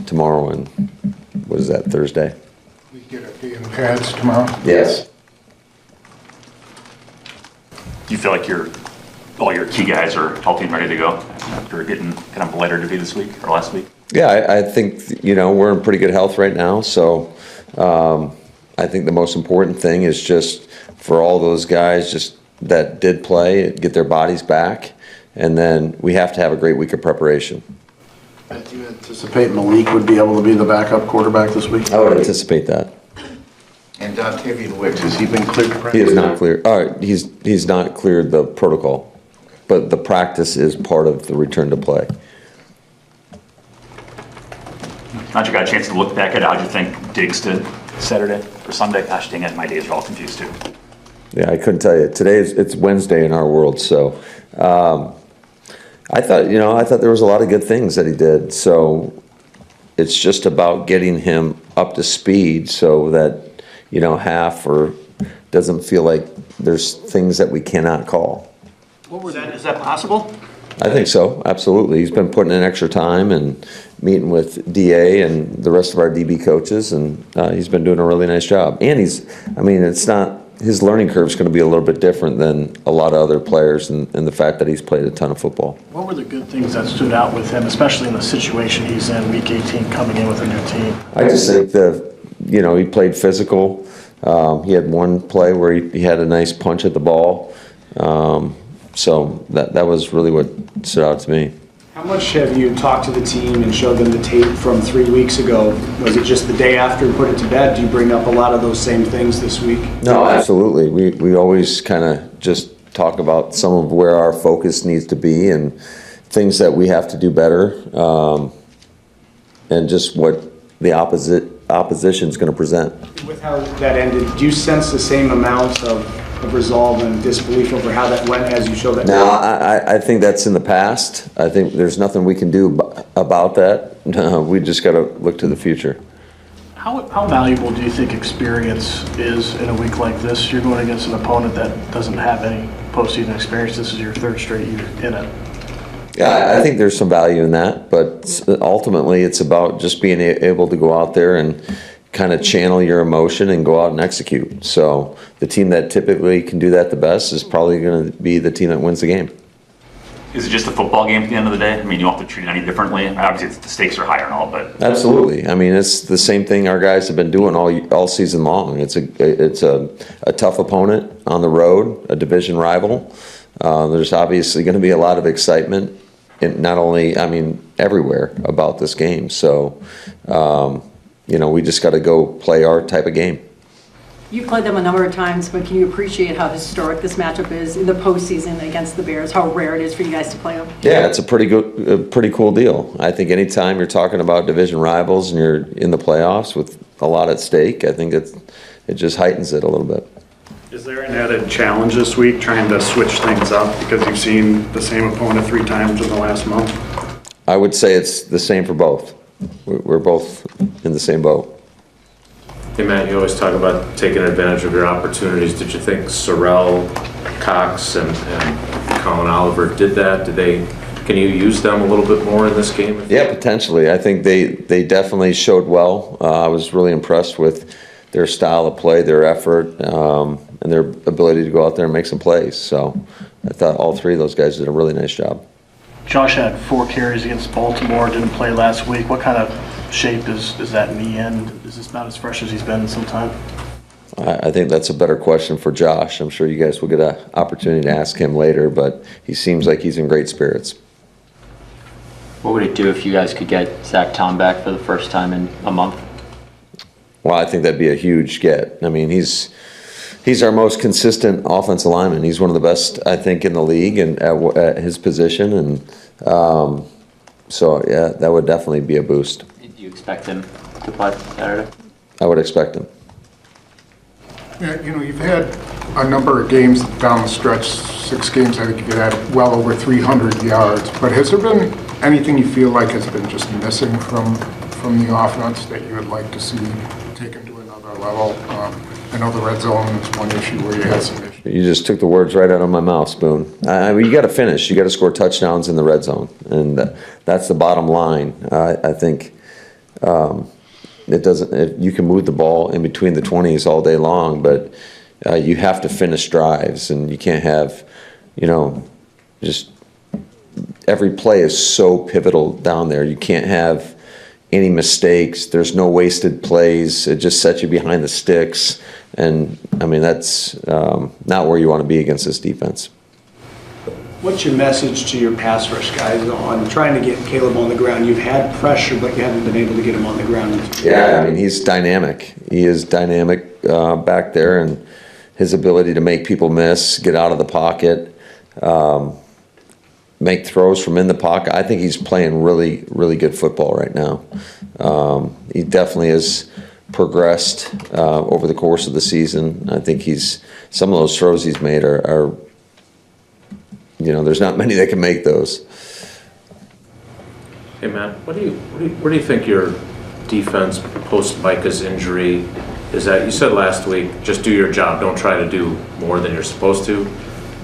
tomorrow and, what is that, Thursday? We get a day in pads tomorrow? Yes. Do you feel like all your key guys are healthy and ready to go after getting kind of lighter duty this week or last week? Yeah, I think, we're in pretty good health right now, so I think the most important thing is just for all those guys just that did play, get their bodies back, and then we have to have a great week of preparation. Do you anticipate Malik would be able to be the backup quarterback this week? I would anticipate that. And Dontavian Wicks, has he been cleared to practice? He is not clear. All right, he's not cleared the protocol, but the practice is part of the return to play. Now that you got a chance to look back at it, how'd you think Diggs did Saturday or Sunday? Gosh dang it, my days are all confused too. Yeah, I couldn't tell you. It's Wednesday in our world, so I thought there was a lot of good things that he did. So it's just about getting him up to speed so that half or doesn't feel like there's things that we cannot call. Is that possible? I think so, absolutely. He's been putting in extra time and meeting with DA and the rest of our DB coaches, and he's been doing a really nice job. And his learning curve is going to be a little bit different than a lot of other players, and the fact that he's played a ton of football. What were the good things that stood out with him, especially in the situation he's in, Week 18, coming in with a new team? I just think that, he played physical. He had one play where he had a nice punch at the ball. So that was really what stood out to me. How much have you talked to the team and showed them the tape from 3 weeks ago? Was it just the day after and put it to bed? Do you bring up a lot of those same things this week? No, absolutely. We always kind of just talk about some of where our focus needs to be and things that we have to do better, and just what the opposition is going to present. With how that ended, do you sense the same amount of resolve and disbelief over how that went as you showed that? No, I think that's in the past. I think there's nothing we can do about that. We just got to look to the future. How valuable do you think experience is in a week like this? You're going against an opponent that doesn't have any postseason experience. This is your third straight year in it. Yeah, I think there's some value in that, but ultimately it's about just being able to go out there and kind of channel your emotion and go out and execute. So the team that typically can do that the best is probably going to be the team that wins the game. Is it just a football game at the end of the day? I mean, you don't have to treat it any differently. Obviously, the stakes are higher and all, but Absolutely. I mean, it's the same thing our guys have been doing all season long. It's a tough opponent on the road, a division rival. There's obviously going to be a lot of excitement, and not only, everywhere about this game. So, we just got to go play our type of game. You've played them a number of times, but can you appreciate how historic this matchup is in the postseason against the Bears? How rare it is for you guys to play them? Yeah, it's a pretty cool deal. I think anytime you're talking about division rivals and you're in the playoffs with a lot at stake, I think it just heightens it a little bit. Is there an added challenge this week trying to switch things up because you've seen the same opponent 3 times in the last month? I would say it's the same for both. We're both in the same boat. Hey Matt, you always talk about taking advantage of your opportunities. Did you think Sorrell, Cox, and Colin Oliver did that? Can you use them a little bit more in this game? Yeah, potentially. I think they definitely showed well. I was really impressed with their style of play, their effort, and their ability to go out there and make some plays. So I thought all 3 of those guys did a really nice job. Josh had 4 carries against Baltimore, didn't play last week. What kind of shape is that knee in? Is this about as fresh as he's been in some time? I think that's a better question for Josh. I'm sure you guys will get an opportunity to ask him later, but he seems like he's in great spirits. What would it do if you guys could get Zach Tom back for the first time in a month? Well, I think that'd be a huge get. I mean, he's our most consistent offensive lineman. He's one of the best, I think, in the league and at his position. And so, yeah, that would definitely be a boost. Do you expect him to play Saturday? I would expect him. Yeah, you've had a number of games down the stretch, 6 games, I think you had well over 300 yards. But has there been anything you feel like has been just missing from the offense that you would like to see taken to another level? I know the red zone is one issue where you had some issues. You just took the words right out of my mouth, Spoon. You got to finish. You got to score touchdowns in the red zone, and that's the bottom line. I think It doesn't. You can move the ball in between the 20s all day long, but you have to finish drives, and you can't have, just every play is so pivotal down there. You can't have any mistakes. There's no wasted plays. It just sets you behind the sticks, and I mean that's not where you want to be against this defense. What's your message to your pass rush guys on trying to get Caleb on the ground? You've had pressure, but you haven't been able to get him on the ground. Yeah, I mean, he's dynamic. He is dynamic back there, and his ability to make people miss, get out of the pocket, make throws from in the pocket. I think he's playing really, really good football right now. He definitely has progressed over the course of the season. I think some of those throws he's made are there's not many that can make those. Hey, Matt, where do you think your defense post Micah's injury is at? You said last week, just do your job. Don't try to do more than you're supposed to.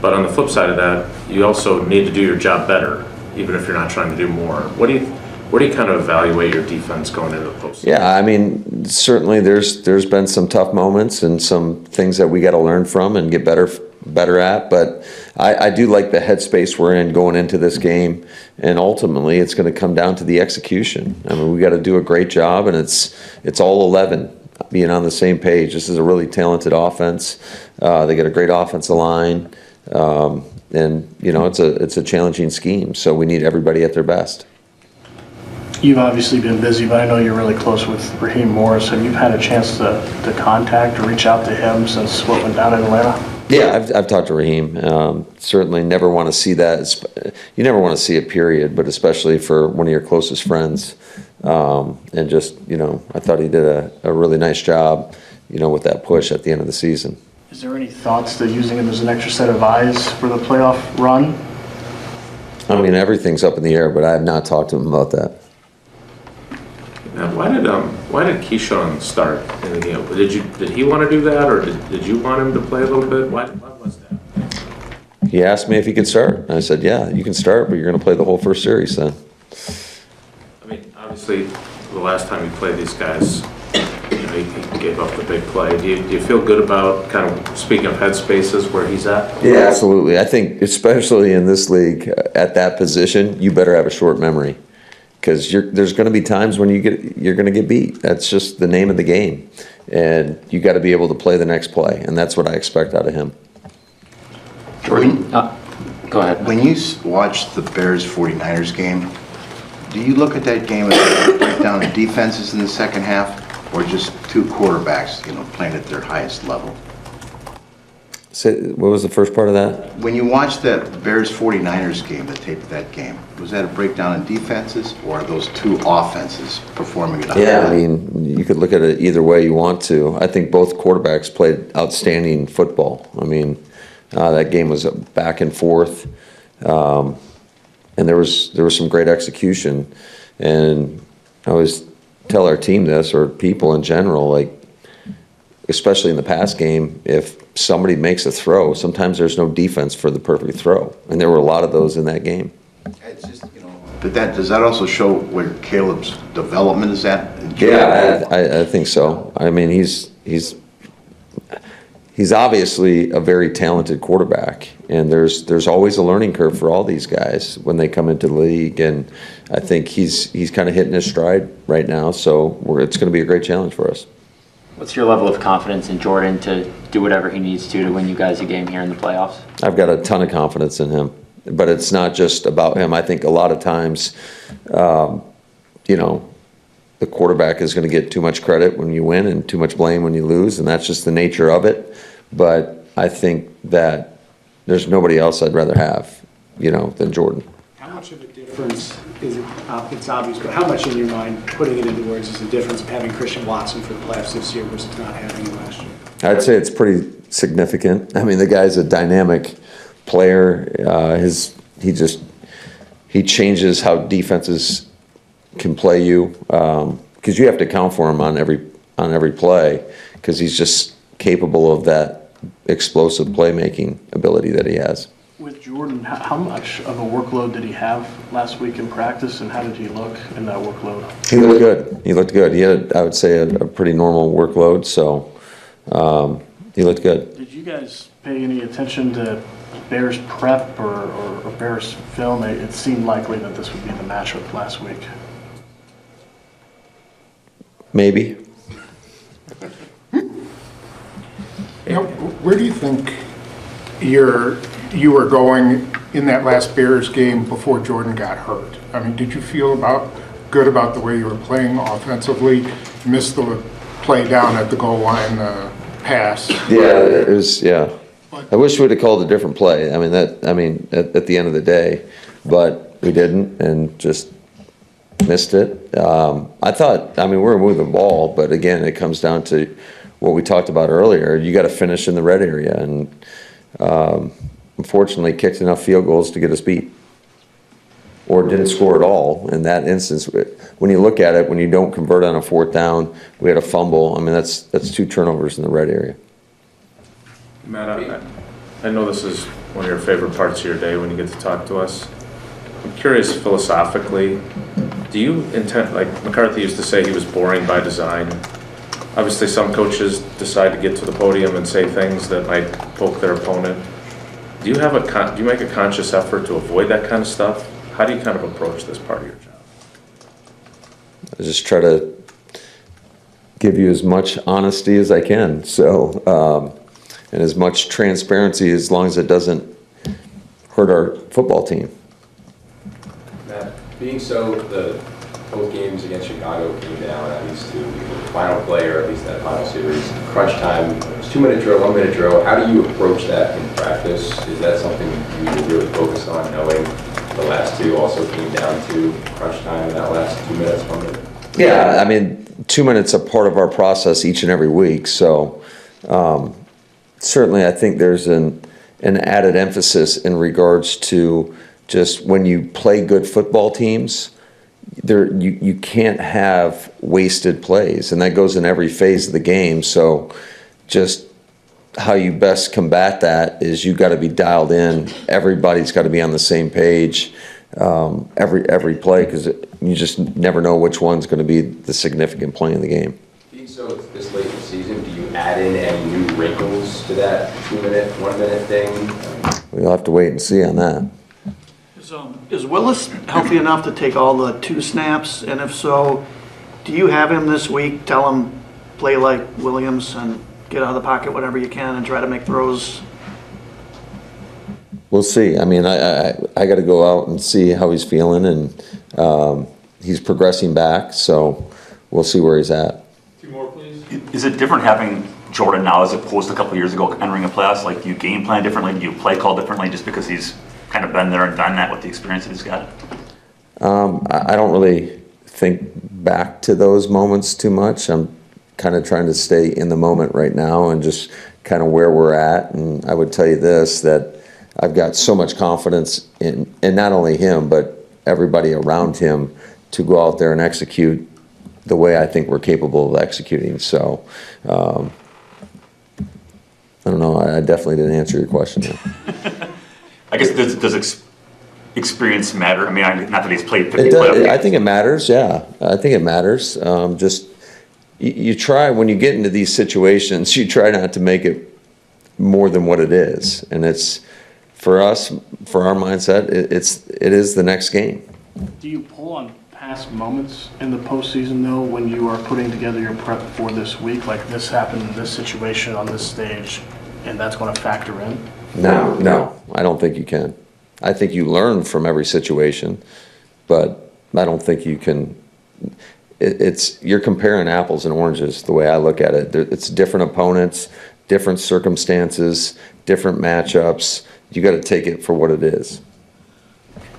But on the flip side of that, you also need to do your job better, even if you're not trying to do more. Where do you kind of evaluate your defense going into the postseason? Yeah, I mean, certainly there's been some tough moments and some things that we got to learn from and get better at, but I do like the headspace we're in going into this game, and ultimately it's going to come down to the execution. I mean, we got to do a great job, and it's all 11 being on the same page. This is a really talented offense. They got a great offensive line, and it's a challenging scheme, so we need everybody at their best. You've obviously been busy, but I know you're really close with Raheem Morris. Have you had a chance to contact or reach out to him since what went down in Atlanta? Yeah, I've talked to Raheem. Certainly never want to see that. You never want to see it, period, but especially for one of your closest friends. And just, I thought he did a really nice job, with that push at the end of the season. Is there any thoughts to using him as an extra set of eyes for the playoff run? I mean, everything's up in the air, but I have not talked to him about that. Now, why did Keyshawn start in the game? Did he want to do that, or did you want him to play a little bit? What was that? He asked me if he could start, and I said, yeah, you can start, but you're going to play the whole first series then. I mean, obviously, the last time you played these guys, he gave up the big play. Do you feel good about, kind of speaking of headspaces, where he's at? Yeah, absolutely. I think especially in this league, at that position, you better have a short memory, because there's going to be times when you're going to get beat. That's just the name of the game, and you got to be able to play the next play, and that's what I expect out of him. Jordan, go ahead. When you watch the Bears 49ers game, do you look at that game as a breakdown of defenses in the second half, or just two quarterbacks, playing at their highest level? What was the first part of that? When you watch that Bears 49ers game, the tape of that game, was that a breakdown in defenses, or are those two offenses performing at a high level? I mean, you could look at it either way you want to. I think both quarterbacks played outstanding football. I mean, that game was back and forth, and there was some great execution. And I always tell our team this, or people in general, like, especially in the pass game, if somebody makes a throw, sometimes there's no defense for the perfect throw, and there were a lot of those in that game. It's just, but does that also show where Caleb's development is at? Yeah, I think so. I mean, he's obviously a very talented quarterback, and there's always a learning curve for all these guys when they come into the league, and I think he's kind of hitting his stride right now, so it's going to be a great challenge for us. What's your level of confidence in Jordan to do whatever he needs to win you guys a game here in the playoffs? I've got a ton of confidence in him, but it's not just about him. I think a lot of times, the quarterback is going to get too much credit when you win and too much blame when you lose, and that's just the nature of it. But I think that there's nobody else I'd rather have, than Jordan. How much of a difference is it? It's obvious, but how much in your mind, putting it into words, is the difference of having Christian Watson for the playoffs this year versus not having him last year? I'd say it's pretty significant. I mean, the guy's a dynamic player. He changes how defenses can play you, because you have to account for him on every play, because he's just capable of that explosive playmaking ability that he has. With Jordan, how much of a workload did he have last week in practice, and how did he look in that workload? He looked good. He looked good. He had, I would say, a pretty normal workload, so he looked good. Did you guys pay any attention to Bears prep or Bears film? It seemed likely that this would be the matchup last week. Maybe. Where do you think you were going in that last Bears game before Jordan got hurt? I mean, did you feel good about the way you were playing offensively? Missed the play down at the goal line, the pass. Yeah, it was. Yeah, I wish we'd have called a different play. I mean, at the end of the day, but we didn't, and just missed it. I thought. I mean, we're moving the ball, but again, it comes down to what we talked about earlier. You got to finish in the red area, and unfortunately kicked enough field goals to get us beat, or didn't score at all in that instance. When you look at it, when you don't convert on a fourth down, we had a fumble. I mean, that's 2 turnovers in the red area. Matt, I know this is one of your favorite parts of your day when you get to talk to us. I'm curious philosophically, do you intend, like McCarthy used to say, he was boring by design. Obviously, some coaches decide to get to the podium and say things that might poke their opponent. Do you make a conscious effort to avoid that kind of stuff? How do you kind of approach this part of your job? I just try to give you as much honesty as I can. So, and as much transparency as long as it doesn't hurt our football team. Matt, being so, both games against Chicago came down at least to the final play, or at least that final series. Crunch time, it was 2-minute drill, 1-minute drill. How do you approach that in practice? Is that something you really focus on, knowing the last two also came down to crunch time in that last 2 minutes, 1 minute? Yeah, I mean, 2 minutes are part of our process each and every week. So certainly I think there's an added emphasis in regards to just when you play good football teams, you can't have wasted plays, and that goes in every phase of the game. So just how you best combat that is you got to be dialed in. Everybody's got to be on the same page every play, because you just never know which one's going to be the significant play in the game. Being so this late in the season, do you add in any new wrinkles to that 2-minute, 1-minute thing? We'll have to wait and see on that. Is Willis healthy enough to take all the 2 snaps? And if so, do you have him this week tell him play like Williams and get out of the pocket whatever you can and try to make throws? We'll see. I mean, I got to go out and see how he's feeling, and he's progressing back, so we'll see where he's at. 2 more, please. Is it different having Jordan now as opposed to a couple of years ago entering a playoffs? Like, do you game plan differently? Do you play call differently just because he's kind of been there and done that with the experience that he's got? I don't really think back to those moments too much. I'm kind of trying to stay in the moment right now and just kind of where we're at. And I would tell you this, that I've got so much confidence in not only him, but everybody around him to go out there and execute the way I think we're capable of executing. So, I don't know. I definitely didn't answer your question there. I guess does experience matter? I mean, not that he's played 50 It does, playoff games. I think it matters, yeah. I think it matters. Just you try, when you get into these situations, you try not to make it more than what it is. And it's, for us, for our mindset, it is the next game. Do you pull on past moments in the postseason, though, when you are putting together your prep for this week? Like, this happened in this situation on this stage, and that's going to factor in? No, I don't think you can. I think you learn from every situation, but I don't think you can. You're comparing apples and oranges the way I look at it. It's different opponents, different circumstances, different matchups. You got to take it for what it is.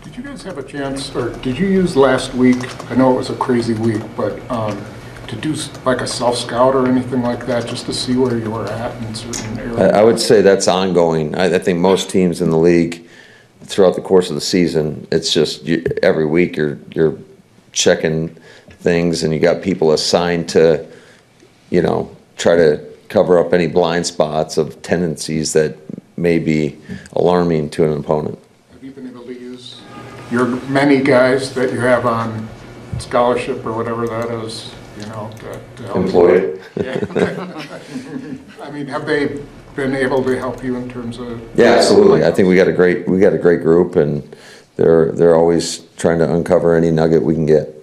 Did you guys have a chance, or did you use last week, I know it was a crazy week, but to do like a self-scout or anything like that, just to see where you were at in certain areas? I would say that's ongoing. I think most teams in the league, throughout the course of the season, it's just every week you're checking things, and you got people assigned to, try to cover up any blind spots of tendencies that may be alarming to an opponent. Have you been able to use your many guys that you have on scholarship or whatever that is, you know, to help? Employed. Yeah. I mean, have they been able to help you in terms of? Yeah, absolutely. I think we got a great group, and they're always trying to uncover any nugget we can get.